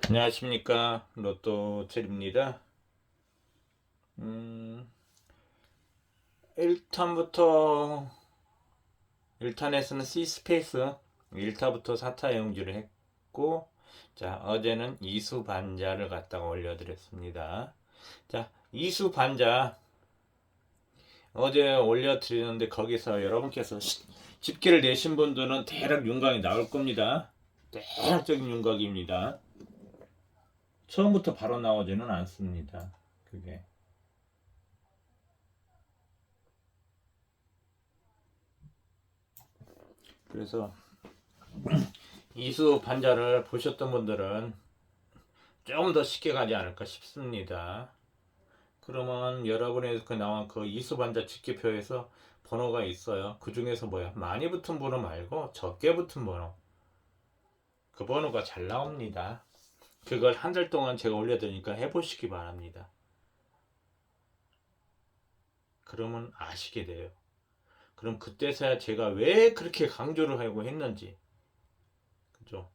안녕하십니까, 로또칠입니다. 1탄부터 1탄에서는 C스페이스 1타부터 4타 영주를 했고, 자, 어제는 이수 반자를 갖다가 올려드렸습니다. 자, 이수 반자 어제 올려드리는데 거기서 여러분께서 집계를 내신 분들은 대략 윤곽이 나올 겁니다. 대략적인 윤곽입니다. 처음부터 바로 나오지는 않습니다. 그게. 그래서 이수 반자를 보셨던 분들은 좀 더 쉽게 가지 않을까 싶습니다. 그러면 여러분의 그 나온 그 이수 반자 집계표에서 번호가 있어요. 그 중에서 뭐야? 많이 붙은 번호 말고 적게 붙은 번호. 그 번호가 잘 나옵니다. 그걸 한 달 동안 제가 올려드리니까 해보시기 바랍니다. 그러면 아시게 돼요. 그럼 그때서야 제가 왜 그렇게 강조를 하고 했는지, 그죠?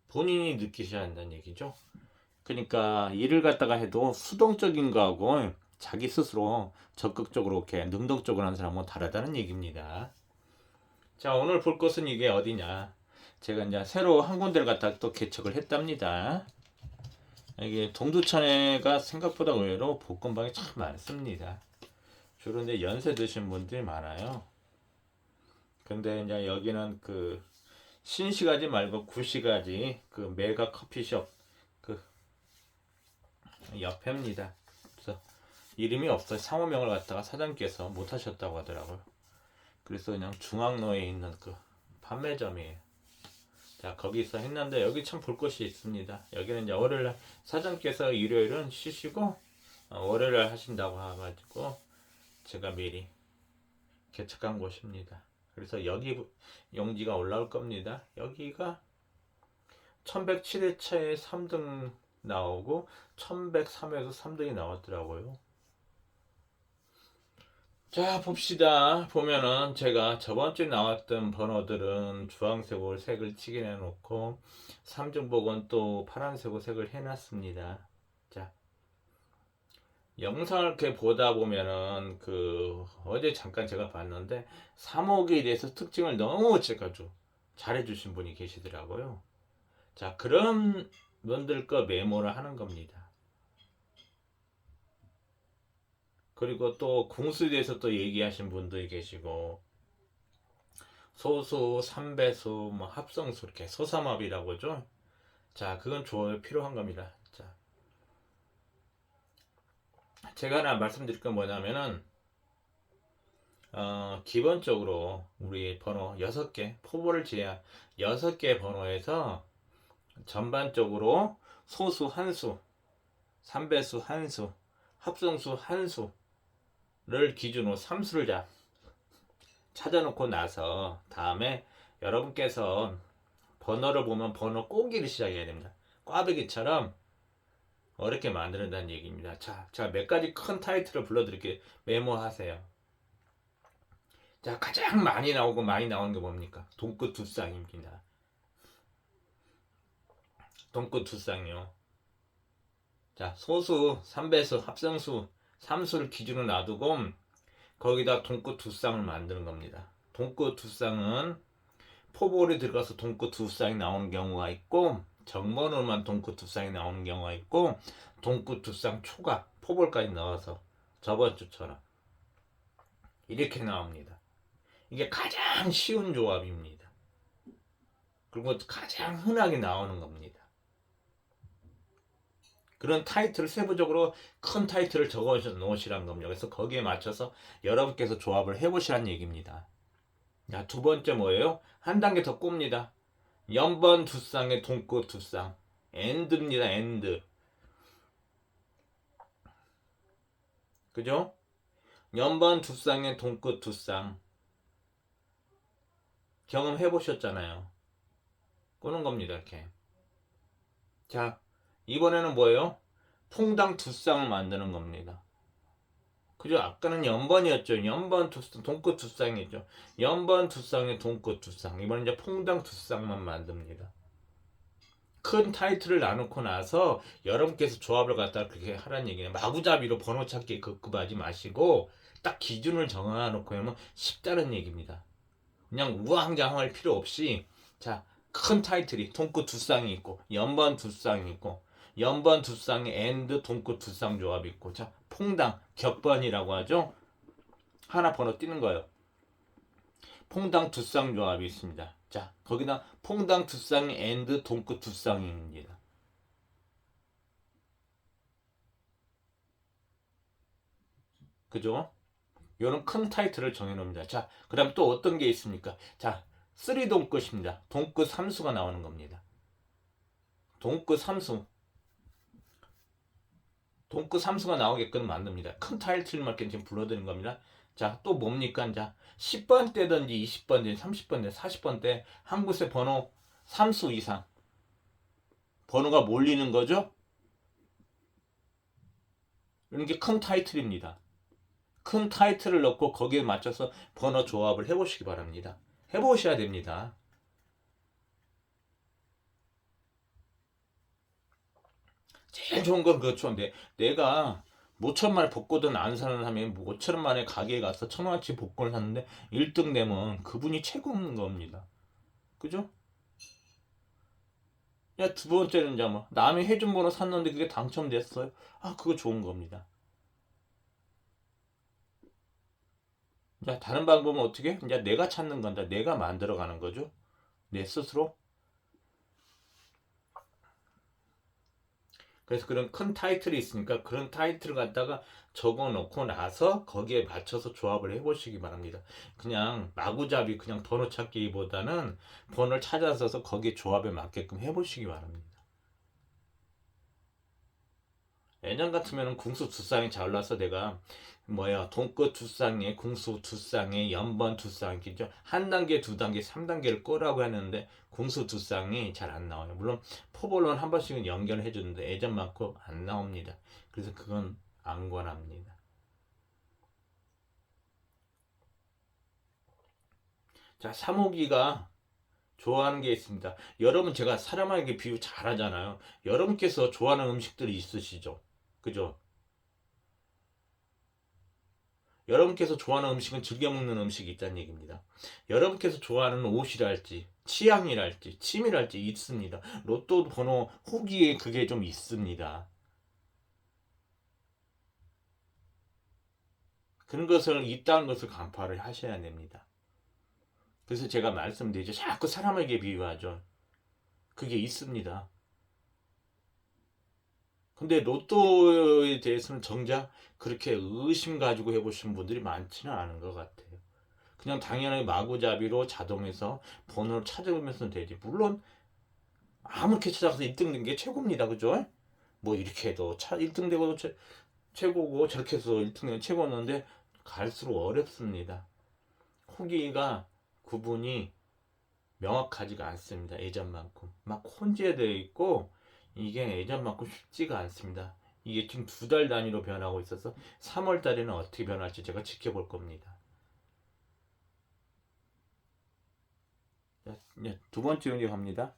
본인이 느끼셔야 한다는 얘기죠. 그러니까 일을 갖다가 해도 수동적인 거하고 자기 스스로 적극적으로 이렇게 능동적으로 하는 사람은 다르다는 얘기입니다. 자, 오늘 볼 것은 이게 어디냐? 제가 이제 새로 한 군데를 갖다 또 개척을 했답니다. 이게 동두천에가 생각보다 의외로 복권방이 참 많습니다. 주로 이제 연세 드신 분들이 많아요. 근데 이제 여기는 그 신시가지 말고 구시가지 그 메가 커피숍 그 옆입니다. 그래서 이름이 없어요. 상호명을 갖다가 사장님께서 못하셨다고 하더라고요. 그래서 그냥 중앙로에 있는 그 판매점이에요. 자, 거기서 했는데 여기 참 볼 것이 있습니다. 여기는 이제 월요일날 사장님께서 일요일은 쉬시고 월요일날 하신다고 해가지고 제가 미리 개척한 곳입니다. 그래서 여기 용지가 올라올 겁니다. 여기가 1107회차에 3등 나오고 1103에서 3등이 나왔더라고요. 자, 봅시다. 보면은 제가 저번주에 나왔던 번호들은 주황색으로 색을 칠해 놓고 3중복은 또 파란색으로 색을 해놨습니다. 자, 영상을 이렇게 보다 보면은 그 어제 잠깐 제가 봤는데 3억에 대해서 특징을 너무 제가 좀 잘해주신 분이 계시더라고요. 자, 그런 분들 거 메모를 하는 겁니다. 그리고 또 궁수에 대해서 또 얘기하신 분들이 계시고 소수, 삼배수, 뭐 합성수 이렇게 소삼합이라고 하죠. 자, 그건 필요한 겁니다. 자, 제가 하나 말씀드릴 건 뭐냐면은 기본적으로 우리 번호 6개, 포볼을 제한 6개 번호에서 전반적으로 소수 한수, 삼배수 한수, 합성수 한수를 기준으로 삼수를 찾아놓고 나서 다음에 여러분께서 번호를 보면 번호 꼬기를 시작해야 됩니다. 꽈배기처럼 어렵게 만드는다는 얘기입니다. 자, 제가 몇 가지 큰 타이틀을 불러드릴게요. 메모하세요. 자, 가장 많이 나오고 많이 나오는 게 뭡니까? 돈끝 두 쌍입니다. 돈끝 두 쌍이요. 자, 소수, 삼배수, 합성수, 삼수를 기준으로 놔두고 거기다 돈끝 두 쌍을 만드는 겁니다. 돈끝 두 쌍은 포볼이 들어가서 돈끝 두 쌍이 나오는 경우가 있고 정번호만 돈끝 두 쌍이 나오는 경우가 있고 돈끝 두 쌍 초과 포볼까지 넣어서 저번 주처럼 이렇게 나옵니다. 이게 가장 쉬운 조합입니다. 그리고 가장 흔하게 나오는 겁니다. 그런 타이틀을 세부적으로 큰 타이틀을 적어 놓으시라는 겁니다. 그래서 거기에 맞춰서 여러분께서 조합을 해보시라는 얘기입니다. 자, 두 번째 뭐예요? 한 단계 더 꼽니다. 연번 두 쌍에 돈꽃 두 쌍. 엔드입니다. 엔드. 그죠? 연번 두 쌍에 돈꽃 두 쌍. 경험해 보셨잖아요. 꼬는 겁니다. 이렇게. 자, 이번에는 뭐예요? 퐁당 두 쌍을 만드는 겁니다. 그죠? 아까는 연번이었죠. 연번 두 쌍, 돈끝 두 쌍이죠. 연번 두 쌍에 돈끝 두 쌍. 이번엔 이제 퐁당 두 쌍만 만듭니다. 큰 타이틀을 나놓고 나서 여러분께서 조합을 갖다가 그렇게 하라는 얘기네. 마구잡이로 번호 찾기에 급급하지 마시고 딱 기준을 정해놓고 하면 쉽다는 얘기입니다. 그냥 우왕좌왕할 필요 없이 자, 큰 타이틀이 동끝 두 쌍이 있고 연번 두 쌍이 있고 연번 두 쌍에 엔드 동끝 두 쌍 조합이 있고 자, 퐁당 격번이라고 하죠. 하나 번호 띄는 거예요. 퐁당 두 쌍 조합이 있습니다. 자, 거기다 퐁당 두 쌍이 엔드 동끝 두 쌍입니다. 그죠? 이런 큰 타이틀을 정해놓습니다. 자, 그 다음 또 어떤 게 있습니까? 자, 3 동끝입니다. 동끝 3수가 나오는 겁니다. 동끝 3수. 동끝 3수가 나오게끔 만듭니다. 큰 타이틀만 지금 불러드린 겁니다. 자, 또 뭡니까? 자, 10번 대든지 20번 대, 30번 대, 40번 대 한 곳에 번호 3수 이상 번호가 몰리는 거죠? 이런 게 큰 타이틀입니다. 큰 타이틀을 넣고 거기에 맞춰서 번호 조합을 해보시기 바랍니다. 해보셔야 됩니다. 제일 좋은 건 그렇죠. 내가 모천만에 복권을 안 사는 사람이 모천만에 가게에 가서 1,000원어치 복권을 샀는데 1등 되면 그분이 최고인 겁니다. 그죠? 야, 두 번째는 이제 뭐 남이 해준 번호 샀는데 그게 당첨됐어요. 아, 그거 좋은 겁니다. 자, 다른 방법은 어떻게? 이제 내가 찾는 건다. 내가 만들어가는 거죠. 내 스스로. 그래서 그런 큰 타이틀이 있으니까 그런 타이틀을 갖다가 적어 놓고 나서 거기에 맞춰서 조합을 해보시기 바랍니다. 그냥 마구잡이 그냥 번호 찾기보다는 번호를 찾아서 거기에 조합에 맞게끔 해보시기 바랍니다. 예전 같으면 궁수 두 쌍이 잘 올라서 내가 동끝 두 쌍에 궁수 두 쌍에 연번 두 쌍이죠. 한 단계, 두 단계, 3단계를 꼬라고 했는데 궁수 두 쌍이 잘 안 나와요. 물론 포볼론 한 번씩은 연결해 주는데 예전 많고 안 나옵니다. 그래서 그건 안 권합니다. 자, 3호기가 좋아하는 게 있습니다. 여러분 제가 사람에게 비유 잘하잖아요. 여러분께서 좋아하는 음식들이 있으시죠? 그죠? 여러분께서 좋아하는 음식은 즐겨 먹는 음식이 있다는 얘기입니다. 여러분께서 좋아하는 옷이랄지 취향이랄지 취미랄지 있습니다. 로또 번호 후기에 그게 좀 있습니다. 그런 것을 있다는 것을 간파를 하셔야 됩니다. 그래서 제가 말씀드리죠. 자꾸 사람에게 비유하죠. 그게 있습니다. 근데 로또에 대해서는 정작 그렇게 의심 가지고 해보신 분들이 많지는 않은 것 같아요. 그냥 당연하게 마구잡이로 자동에서 번호를 찾으면서 되지. 물론 아무렇게 찾아가서 1등 된 게 최고입니다. 그죠? 뭐 이렇게 해도 1등 되고도 최고고 저렇게 해서 1등 되면 최고였는데 갈수록 어렵습니다. 후기가 구분이 명확하지가 않습니다. 예전만큼. 막 혼재되어 있고 이게 예전만큼 쉽지가 않습니다. 이게 지금 2달 단위로 변하고 있어서 3월 달에는 어떻게 변할지 제가 지켜볼 겁니다. 두 번째 문제 갑니다.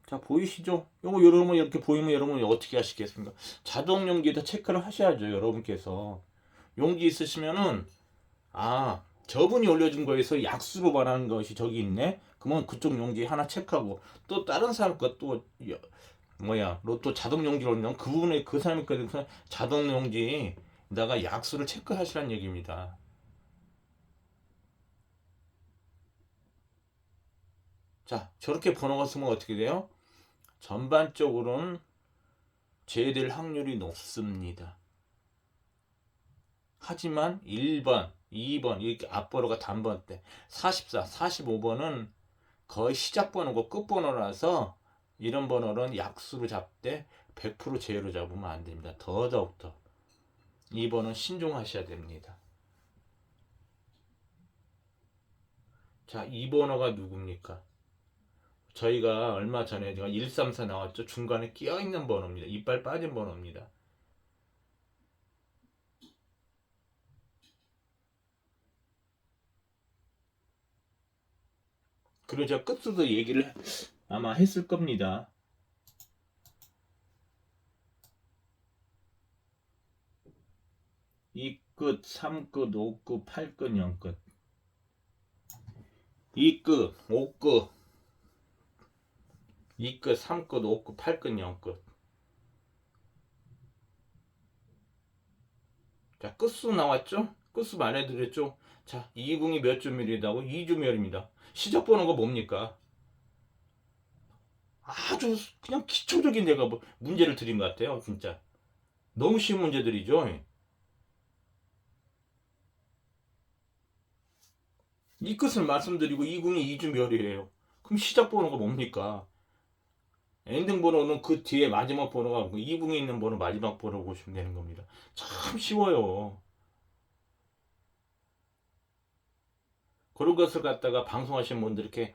자, 보이시죠? 요거 여러분 이렇게 보이면 여러분 어떻게 하시겠습니까? 자동 용기에다 체크를 하셔야죠. 여러분께서 용기 있으시면은 저분이 올려준 거에서 약수로 말하는 것이 저기 있네. 그러면 그쪽 용기 하나 체크하고 또 다른 사람 것도 로또 자동 용기로 올리면 그분의 그 사람이 거에서 자동 용기에다가 약수를 체크하시라는 얘기입니다. 자, 저렇게 번호가 쓰면 어떻게 돼요? 전반적으로는 제외될 확률이 높습니다. 하지만 1번, 2번 이렇게 앞번호가 단번대 44, 45번은 거의 시작 번호고 끝 번호라서 이런 번호는 약수로 잡되 100% 제외로 잡으면 안 됩니다. 더더욱더 2번은 신중하셔야 됩니다. 자, 2번호가 누굽니까? 저희가 얼마 전에 134 나왔죠. 중간에 끼어있는 번호입니다. 이빨 빠진 번호입니다. 그리고 제가 끝수도 얘기를 아마 했을 겁니다. 이 끝, 3끝, 5끝, 8끝, 0끝. 2끝, 5끝, 2끝, 3끝, 5끝, 8끝, 0끝. 자, 끝수 나왔죠? 끝수 말해드렸죠? 자, 이궁이 몇 주멸이라고? 2주멸입니다. 시작 번호가 뭡니까? 아주 그냥 기초적인 내가 뭐 문제를 드린 것 같아요, 진짜. 너무 쉬운 문제들이죠? 이 끝을 말씀드리고 이궁이 2주멸이에요. 그럼 시작 번호가 뭡니까? 엔딩 번호는 그 뒤에 마지막 번호가 이궁에 있는 번호 마지막 번호 보시면 되는 겁니다. 참 쉬워요. 그런 것을 갖다가 방송하시는 분들 이렇게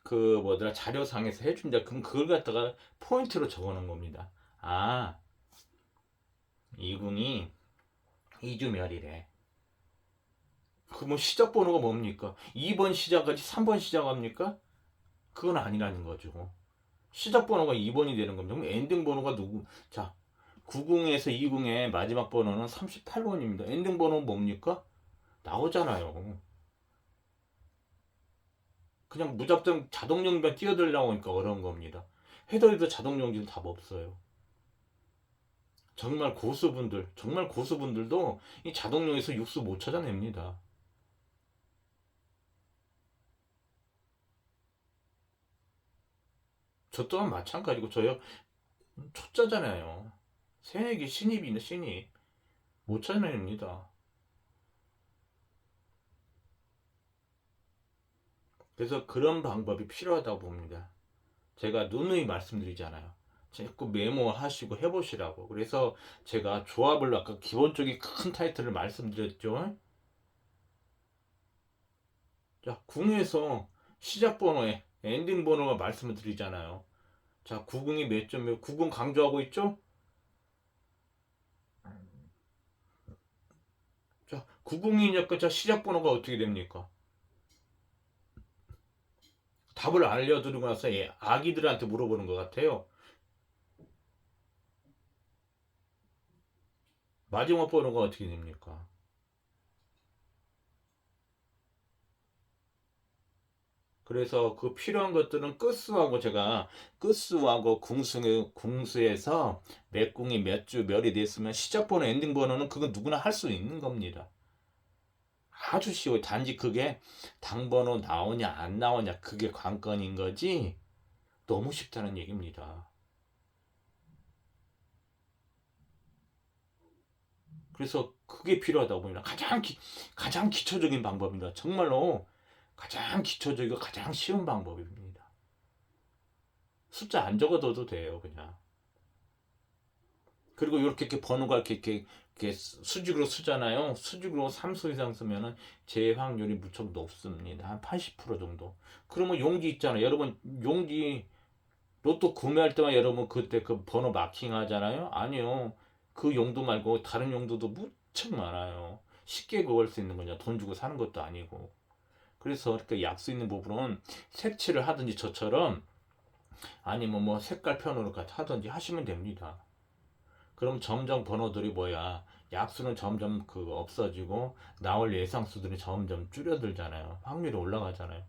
그 뭐더라 자료상에서 해준다. 그럼 그걸 갖다가 포인트로 적어놓은 겁니다. 아, 이궁이 2주멸이래. 그뭐 시작 번호가 뭡니까? 2번 시작하지 3번 시작합니까? 그건 아니라는 거죠. 시작 번호가 2번이 되는 겁니다. 그럼 엔딩 번호가 누구? 자, 90에서 20의 마지막 번호는 38번입니다. 엔딩 번호는 뭡니까? 나오잖아요. 그냥 무작정 자동용지만 뛰어들려고 하니까 어려운 겁니다. 해도 자동용지는 답 없어요. 정말 고수분들도 이 자동용에서 육수 못 찾아냅니다. 저 또한 마찬가지고 저요 초짜잖아요. 새내기 신입이네 신입. 못 찾아냅니다. 그래서 그런 방법이 필요하다고 봅니다. 제가 누누이 말씀드리잖아요. 자꾸 메모하시고 해보시라고. 그래서 제가 조합을 아까 기본적인 큰 타이틀을 말씀드렸죠. 자, 궁에서 시작 번호에 엔딩 번호가 말씀을 드리잖아요. 자, 구궁이 몇 점, 구궁 강조하고 있죠? 자, 구궁이니까 자, 시작 번호가 어떻게 됩니까? 답을 알려드리고 나서 아기들한테 물어보는 것 같아요. 마지막 번호가 어떻게 됩니까? 그래서 그 필요한 것들은 끝수하고 제가 끝수하고 궁수에서 몇 궁이 몇 주 몇이 됐으면 시작 번호, 엔딩 번호는 그건 누구나 할 수 있는 겁니다. 아주 쉬워요. 단지 그게 당번호 나오냐 안 나오냐 그게 관건인 거지 너무 쉽다는 얘기입니다. 그래서 그게 필요하다고 봅니다. 가장 기초적인 방법입니다. 정말로 가장 기초적이고 가장 쉬운 방법입니다. 숫자 안 적어둬도 돼요, 그냥. 그리고 이렇게 번호가 이렇게 수직으로 쓰잖아요. 수직으로 3수 이상 쓰면은 제 확률이 무척 높습니다. 한 80% 정도. 그러면 용지 있잖아요. 여러분, 용지 로또 구매할 때만 여러분 그때 그 번호 마킹 하잖아요. 아니요. 그 용도 말고 다른 용도도 무척 많아요. 쉽게 구할 수 있는 거냐. 돈 주고 사는 것도 아니고. 그래서 이렇게 약수 있는 부분은 색칠을 하든지 저처럼 아니면 뭐 색깔 편으로 하든지 하시면 됩니다. 그럼 점점 번호들이 뭐야 약수는 점점 그 없어지고 나올 예상수들이 점점 줄어들잖아요. 확률이 올라가잖아요.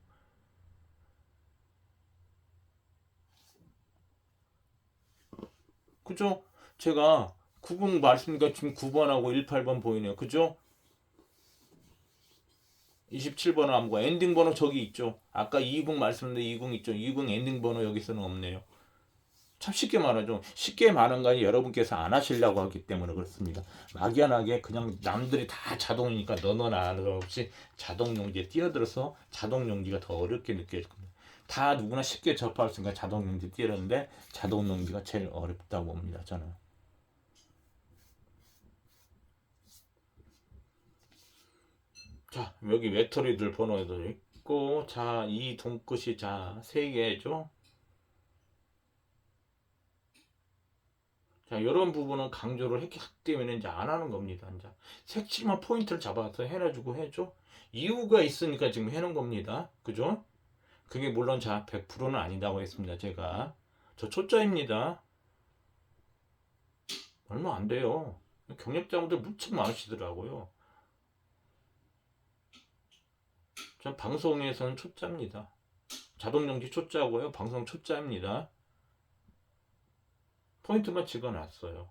그죠? 제가 90 말씀드리니까 지금 9번하고 18번 보이네요. 그죠? 27번은 안 보고 엔딩 번호 저기 있죠. 아까 20 말씀드렸는데 20 있죠. 20 엔딩 번호 여기서는 없네요. 참 쉽게 말하죠. 쉽게 말한 거 여러분께서 안 하시려고 하기 때문에 그렇습니다. 막연하게 그냥 남들이 다 자동이니까 너나 없이 자동용지에 뛰어들어서 자동용지가 더 어렵게 느껴질 겁니다. 다 누구나 쉽게 접할 수 있으니까 자동용지 뛰어드는데 자동용지가 제일 어렵다고 봅니다. 저는. 자, 여기 외톨이들 번호도 있고, 자, 이 동끝이 자, 3개죠. 자, 이런 부분은 강조를 했기 때문에 이제 안 하는 겁니다. 이제 색칠만 포인트를 잡아서 해놔주고 해줘. 이유가 있으니까 지금 해놓은 겁니다. 그죠? 그게 물론 100%는 아니다고 했습니다. 제가 저 초짜입니다. 얼마 안 돼요. 경력자분들 무척 많으시더라고요. 전 방송에서는 초짜입니다. 자동연기 초짜고요. 방송 초짜입니다. 포인트만 찍어놨어요.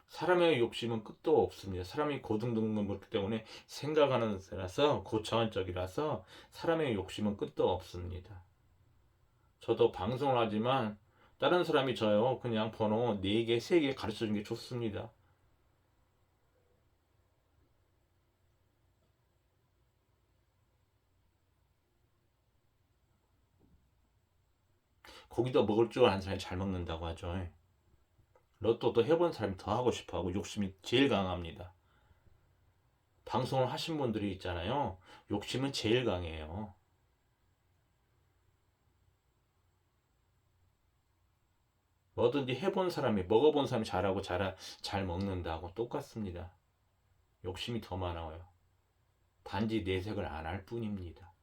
사람의 욕심은 끝도 없습니다. 사람이 고등등문이기 때문에 생각하는 데라서 고차원적이라서 사람의 욕심은 끝도 없습니다. 저도 방송을 하지만 다른 사람이 저요 그냥 번호 4개, 3개 가르쳐 주는 게 좋습니다. 고기도 먹을 줄 아는 사람이 잘 먹는다고 하죠. 로또도 해본 사람이 더 하고 싶어 하고 욕심이 제일 강합니다. 방송을 하신 분들이 있잖아요. 욕심은 제일 강해요. 뭐든지 해본 사람이, 먹어본 사람이 잘하고 잘 먹는다고 똑같습니다. 욕심이 더 많아요. 단지 내색을 안 할 뿐입니다.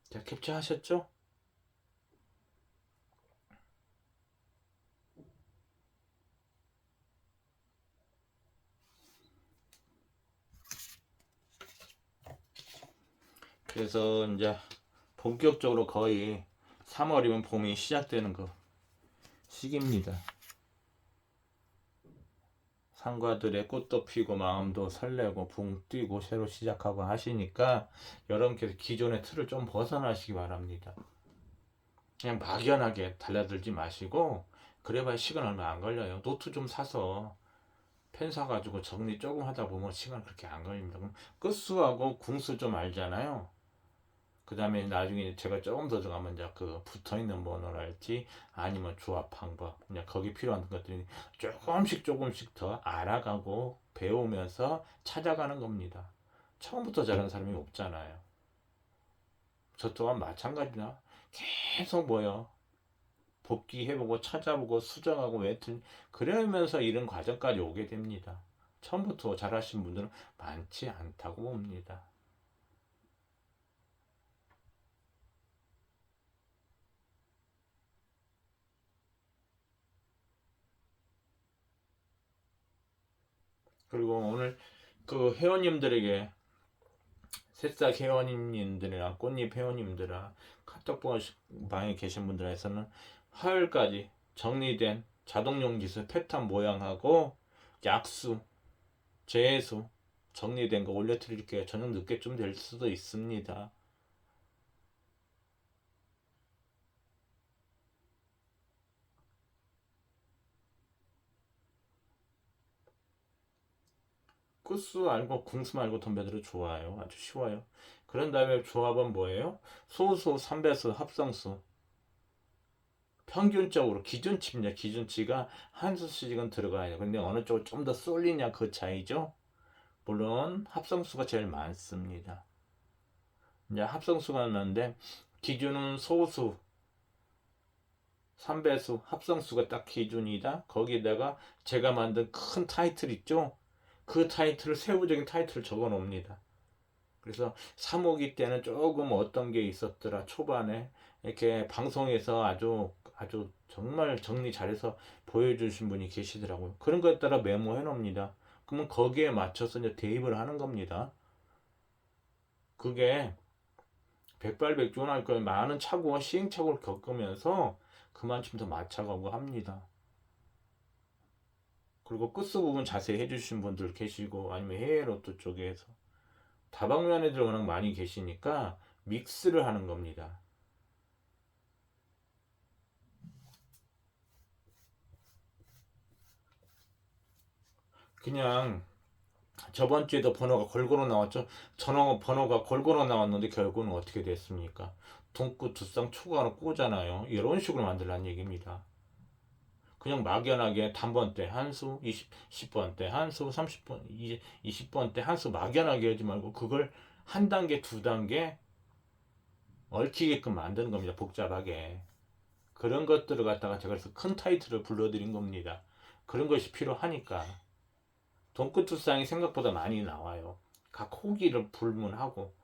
자, 캡처하셨죠? 그래서 이제 본격적으로 거의 3월이면 봄이 시작되는 거 시기입니다. 상과들의 꽃도 피고 마음도 설레고 붕 뛰고 새로 시작하고 하시니까 여러분께서 기존의 틀을 좀 벗어나시기 바랍니다. 그냥 막연하게 달라들지 마시고 그래봐야 시간 얼마 안 걸려요. 노트 좀 사서 펜 사가지고 정리 조금 하다 보면 시간 그렇게 안 걸립니다. 그럼 끝수하고 궁수 좀 알잖아요. 그 다음에 나중에 제가 조금 더 들어가면 이제 그 붙어있는 번호랄지 아니면 조합 방법 그냥 거기 필요한 것들이 조금씩 더 알아가고 배우면서 찾아가는 겁니다. 처음부터 잘하는 사람이 없잖아요. 저 또한 마찬가지나 계속 뭐요 복귀해보고 찾아보고 수정하고 외튼 그러면서 이런 과정까지 오게 됩니다. 처음부터 잘하신 분들은 많지 않다고 봅니다. 그리고 오늘 그 회원님들에게 새싹 회원님들이나 꽃잎 회원님들아 카톡방에 계신 분들에서는 화요일까지 정리된 자동용지수 패턴 모양하고 약수, 재수 정리된 거 올려드릴게요. 저녁 늦게쯤 될 수도 있습니다. 끝수 알고 궁수 말고 덤벼들어 좋아요. 아주 쉬워요. 그런 다음에 조합은 뭐예요? 소수, 삼배수, 합성수. 평균적으로 기준치입니다. 기준치가 한 수씩은 들어가야 돼요. 근데 어느 쪽을 좀 더 쏠리냐 그 차이죠. 물론 합성수가 제일 많습니다. 이제 합성수가 많은데 기준은 소수, 삼배수, 합성수가 딱 기준이다. 거기에다가 제가 만든 큰 타이틀 있죠. 그 타이틀을 세부적인 타이틀을 적어 놓습니다. 그래서 3호기 때는 조금 어떤 게 있었더라 초반에 이렇게 방송에서 아주 정말 정리 잘해서 보여주신 분이 계시더라고요. 그런 거에 따라 메모해 놓습니다. 그러면 거기에 맞춰서 이제 대입을 하는 겁니다. 그게 백발백중할 거예요. 많은 착오와 시행착오를 겪으면서 그만큼 더 맞춰가고 합니다. 그리고 끝수 부분 자세히 해주신 분들 계시고 아니면 해외 로또 쪽에서 다방면 애들 워낙 많이 계시니까 믹스를 하는 겁니다. 그냥 저번 주에도 번호가 골고루 나왔죠. 전화 번호가 골고루 나왔는데 결국은 어떻게 됐습니까? 동구 두쌍 초과로 꼬잖아요. 이런 식으로 만들라는 얘기입니다. 그냥 막연하게 단번대 한수, 10번대 한수, 30번, 20번대 한수 막연하게 하지 말고 그걸 한 단계, 두 단계 얽히게끔 만드는 겁니다. 복잡하게. 그런 것들을 갖다가 제가 그래서 큰 타이틀을 불러드린 겁니다. 그런 것이 필요하니까. 돈끝두쌍이 생각보다 많이 나와요. 각 호기를 불문하고.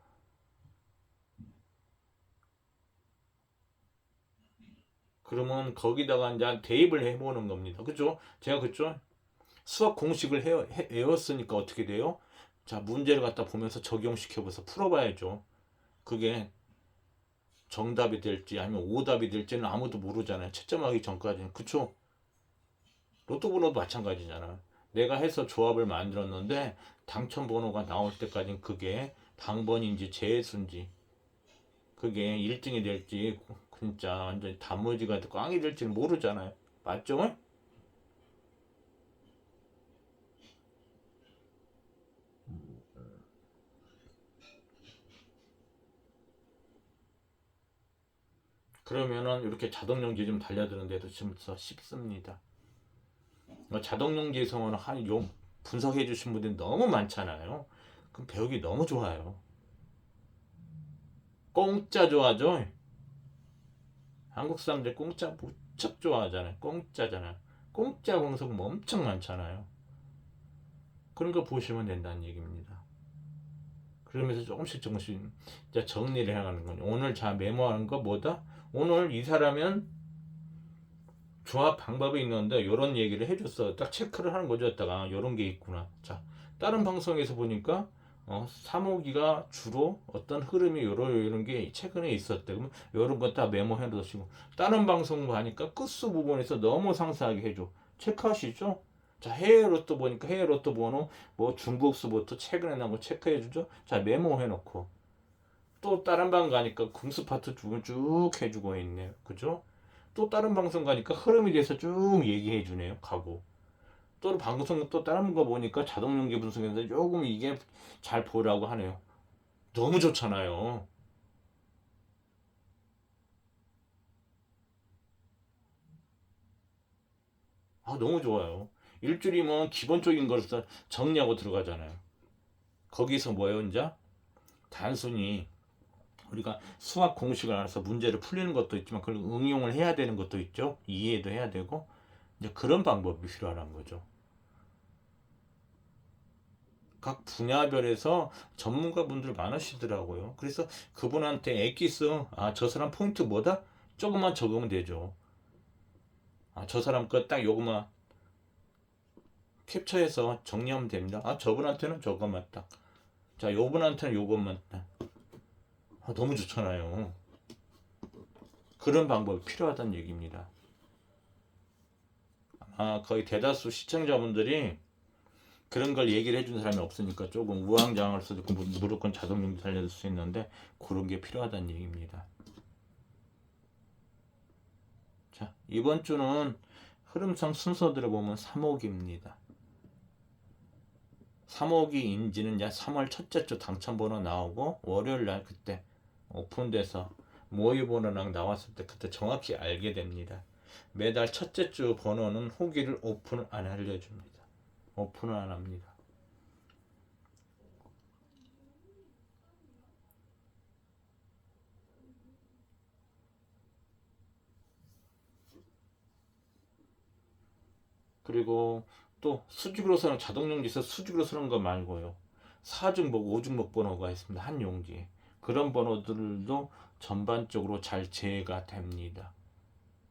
그러면 거기다가 이제 대입을 해보는 겁니다. 그죠? 제가 그죠? 수학 공식을 외웠으니까 어떻게 돼요? 자, 문제를 갖다 보면서 적용시켜서 풀어봐야죠. 그게 정답이 될지 아니면 오답이 될지는 아무도 모르잖아요. 채점하기 전까지는. 그쵸? 로또 번호도 마찬가지잖아. 내가 해서 조합을 만들었는데 당첨 번호가 나올 때까지는 그게 당번인지 재수인지 그게 1등이 될지 진짜 완전히 단무지가 꽝이 될지는 모르잖아요. 맞죠? 그러면은 이렇게 자동용지 좀 달려드는데도 진짜 쉽습니다. 자동용지에서는 분석해 주신 분들이 너무 많잖아요. 그럼 배우기 너무 좋아요. 공짜 좋아하죠? 한국 사람들 공짜 무척 좋아하잖아요. 공짜잖아요. 공짜 방송 엄청 많잖아요. 그런 거 보시면 된다는 얘기입니다. 그러면서 조금씩 이제 정리를 해가는 거죠. 오늘 자 메모하는 거 뭐다? 오늘 이 사람은 조합 방법이 있는데 이런 얘기를 해줬어. 딱 체크를 하는 거죠. 다가 이런 게 있구나. 자, 다른 방송에서 보니까 3호기가 주로 어떤 흐름이 이런 게 최근에 있었대. 그러면 이런 거 다 메모해 놓으시고 다른 방송 보니까 끝수 부분에서 너무 상세하게 해줘. 체크하시죠? 자, 해외 로또 보니까 해외 로또 번호 뭐 중국수부터 최근에 나온 거 체크해 주죠. 자, 메모해 놓고 또 다른 방 가니까 궁수 파트 쭉 해주고 있네요. 그죠? 또 다른 방송 가니까 흐름에 대해서 쭉 얘기해 주네요. 가고 또 방송 또 다른 거 보니까 자동 연계 분석인데 조금 이게 잘 보라고 하네요. 너무 좋잖아요. 너무 좋아요. 일주일이면 기본적인 걸 정리하고 들어가잖아요. 거기서 뭐예요, 이제? 단순히 우리가 수학 공식을 알아서 문제를 풀리는 것도 있지만 그걸 응용을 해야 되는 것도 있죠. 이해도 해야 되고 이제 그런 방법이 필요한 거죠. 각 분야별에서 전문가분들 많으시더라고요. 그래서 그분한테 엑기스, 저 사람 포인트 뭐다? 조금만 적으면 되죠. 저 사람 거 딱 요것만 캡처해서 정리하면 됩니다. 저분한테는 저것만 딱. 자, 요분한테는 요것만 딱. 너무 좋잖아요. 그런 방법이 필요하다는 얘기입니다. 거의 대다수 시청자분들이 그런 걸 얘기를 해준 사람이 없으니까 조금 우왕좌왕할 수도 있고 무조건 자동용도 살려줄 수 있는데 그런 게 필요하다는 얘기입니다. 자, 이번 주는 흐름상 순서대로 보면 3호기입니다. 3호기 인지는 이제 3월 첫째 주 당첨번호 나오고 월요일 날 그때 오픈돼서 모의번호랑 나왔을 때 그때 정확히 알게 됩니다. 매달 첫째 주 번호는 호기를 오픈을 안 알려줍니다. 오픈을 안 합니다. 그리고 또 수직으로 서는 자동용지에서 수직으로 서는 거 말고요. 4중복, 5중복 번호가 있습니다. 한 용지에. 그런 번호들도 전반적으로 잘 제외가 됩니다.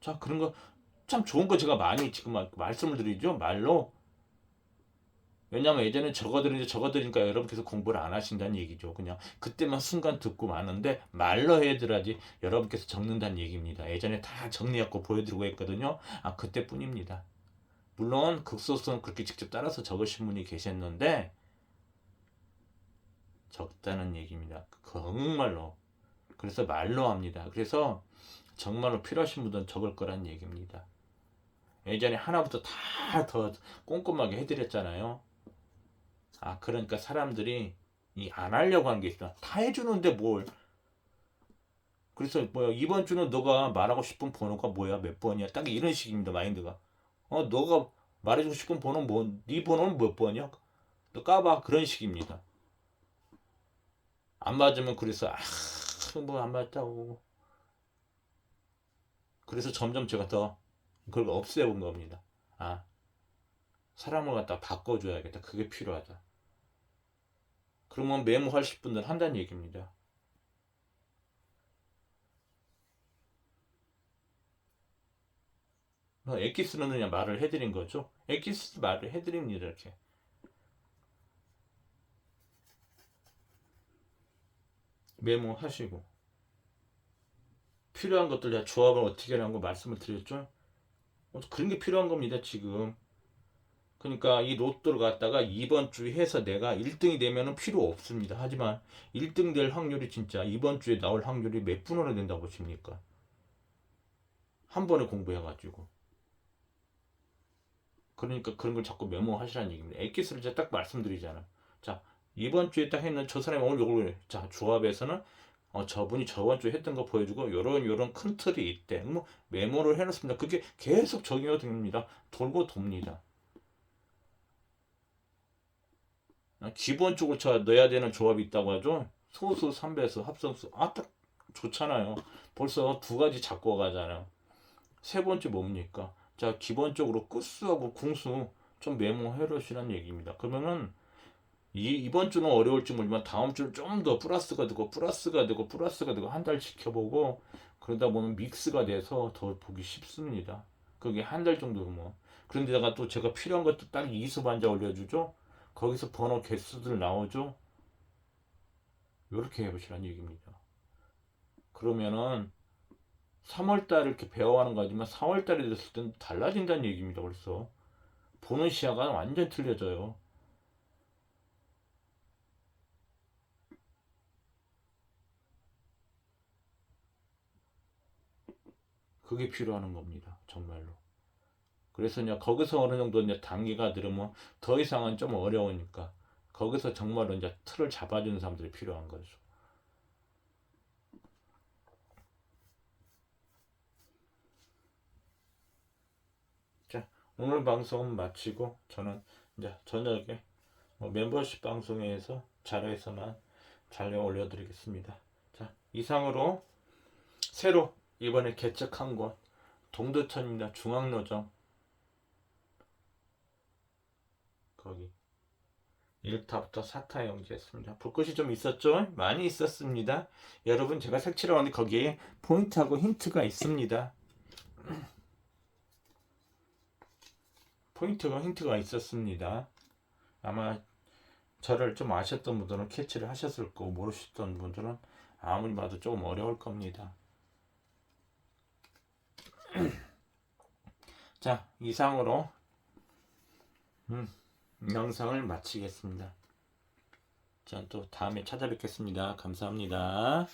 자, 그런 거 참 좋은 거 제가 많이 지금 말씀을 드리죠. 말로. 왜냐면 예전에 적어드리니까 여러분께서 공부를 안 하신다는 얘기죠. 그냥 그때만 순간 듣고 마는데 말로 해드라지 여러분께서 적는다는 얘기입니다. 예전에 다 정리하고 보여드리고 했거든요. 그때뿐입니다. 물론 극소수는 그렇게 직접 따라서 적으신 분이 계셨는데 적다는 얘기입니다. 정말로. 그래서 말로 합니다. 그래서 정말로 필요하신 분들은 적을 거란 얘기입니다. 예전에 하나부터 다 더 꼼꼼하게 해드렸잖아요. 그러니까 사람들이 안 하려고 하는 게 있어. 다 해주는데 뭘. 그래서 뭐야, 이번 주는 너가 말하고 싶은 번호가 뭐야, 몇 번이야, 딱 이런 식입니다. 마인드가. 너가 말해주고 싶은 번호 뭐, 네 번호는 몇 번이야, 너 까봐, 그런 식입니다. 안 맞으면 그래서 뭐 안 맞다고. 그래서 점점 제가 더 그걸 없애본 겁니다. 사람을 갖다 바꿔줘야겠다, 그게 필요하다. 그러면 메모하실 분들 한다는 얘기입니다. 엑기스는 그냥 말을 해드린 거죠. 엑기스 말을 해드립니다. 이렇게 메모하시고, 필요한 것들 제가 조합을 어떻게 하는 거 말씀을 드렸죠. 그런 게 필요한 겁니다, 지금. 그러니까 이 로또를 갖다가 이번 주에 해서 내가 1등이 되면은 필요 없습니다. 하지만 1등 될 확률이 진짜 이번 주에 나올 확률이 몇 분으로 된다고 보십니까? 한 번에 공부해가지고. 그러니까 그런 걸 자꾸 메모하시라는 얘기입니다. 엑기스를 제가 딱 말씀드리잖아. 자, 이번 주에 딱 했는 저 사람이 오늘 요걸, 자, 조합에서는 저분이 저번 주에 했던 거 보여주고 요런 큰 틀이 있대. 뭐 메모를 해놓습니다. 그게 계속 적용이 됩니다. 돌고 돕니다. 기본적으로 저 넣어야 되는 조합이 있다고 하죠. 소수, 삼배수, 합성수. 딱 좋잖아요. 벌써 두 가지 잡고 가잖아요. 세 번째 뭡니까? 자, 기본적으로 끝수하고 궁수 좀 메모해 놓으시라는 얘기입니다. 그러면은 이번 주는 어려울지 모르지만 다음 주는 좀 더 플러스가 되고 플러스가 되고 플러스가 되고 한 달 지켜보고 그러다 보면 믹스가 돼서 더 보기 쉽습니다. 그게 한 달 정도 뭐. 그런데다가 또 제가 필요한 것도 딱 이수반자 올려주죠. 거기서 번호 개수들 나오죠. 이렇게 해보시라는 얘기입니다. 그러면은 3월달 이렇게 배워가는 거지만 4월달이 됐을 때는 달라진다는 얘기입니다. 벌써 보는 시야가 완전 틀려져요. 그게 필요한 겁니다. 정말로. 그래서 이제 거기서 어느 정도 이제 단계가 들으면 더 이상은 좀 어려우니까 거기서 정말로 이제 틀을 잡아주는 사람들이 필요한 거죠. 자, 오늘 방송은 마치고 저는 이제 저녁에 멤버십 방송에서 자료에서만 잘 올려드리겠습니다. 자, 이상으로 새로 이번에 개척한 곳 동두천입니다. 중앙로점 거기 1타부터 4타 연기했습니다. 볼 것이 좀 있었죠? 많이 있었습니다. 여러분 제가 색칠하는데 거기에 포인트하고 힌트가 있습니다. 포인트가 힌트가 있었습니다. 아마 저를 좀 아셨던 분들은 캐치를 하셨을 거고 모르셨던 분들은 아무리 봐도 조금 어려울 겁니다. 자, 이상으로 영상을 마치겠습니다. 자, 또 다음에 찾아뵙겠습니다. 감사합니다.